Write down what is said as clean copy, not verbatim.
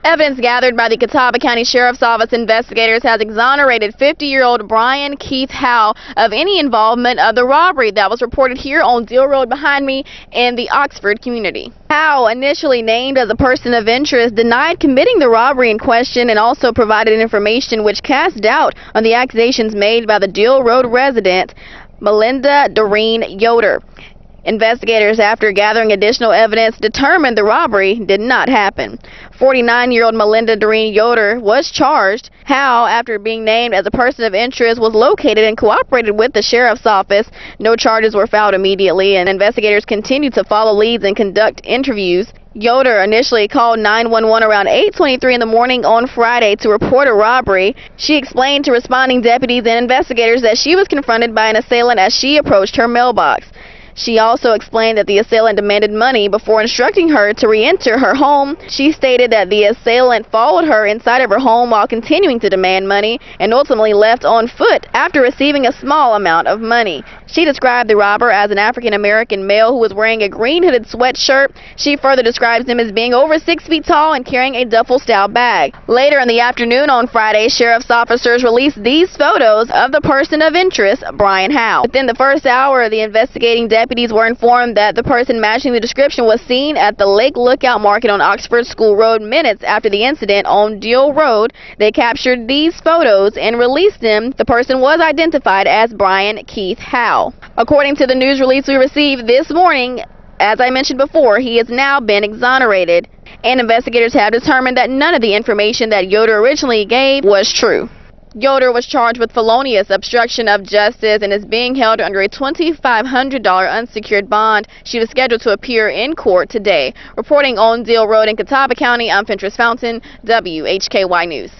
Evidence gathered by the Catawba County Sheriff's Office investigators has exonerated 50-year-old Brian Keith Howe of any involvement of the robbery that was reported here on Deal Road behind me in the Oxford community. Howe, initially named as a person of interest, denied committing the robbery in question and also provided information which cast doubt on the accusations made by the Deal Road resident, Melinda Doreen Yoder. Investigators, after gathering additional evidence, determined the robbery did not happen. 49-year-old Melinda Doreen Yoder was charged. Howe, after being named as a person of interest, was located and cooperated with the sheriff's office. No charges were filed immediately, and investigators continued to follow leads and conduct interviews. Yoder initially called 911 around 8:23 in the morning on Friday to report a robbery. She explained to responding deputies and investigators that she was confronted by an assailant as she approached her mailbox. She also explained that the assailant demanded money before instructing her to re-enter her home. She stated that the assailant followed her inside of her home while continuing to demand money and ultimately left on foot after receiving a small amount of money. She described the robber as an African-American male who was wearing a green hooded sweatshirt. She further describes him as being over 6 feet tall and carrying a duffel-style bag. Later in the afternoon on Friday, sheriff's officers released these photos of the person of interest, Brian Howe. Within the first hour, the investigating deputies were informed that the person matching the description was seen at the Lake Lookout Market on Oxford School Road minutes after the incident on Deal Road. They captured these photos and released them. The person was identified as Brian Keith Howe. According to the news release we received this morning, as I mentioned before, he has now been exonerated, and investigators have determined that none of the information that Yoder originally gave was true. Yoder was charged with felonious obstruction of justice and is being held under a $2,500 unsecured bond. She was scheduled to appear in court today. Reporting on Deal Road in Catawba County, I'm Fentress Fountain, WHKY News.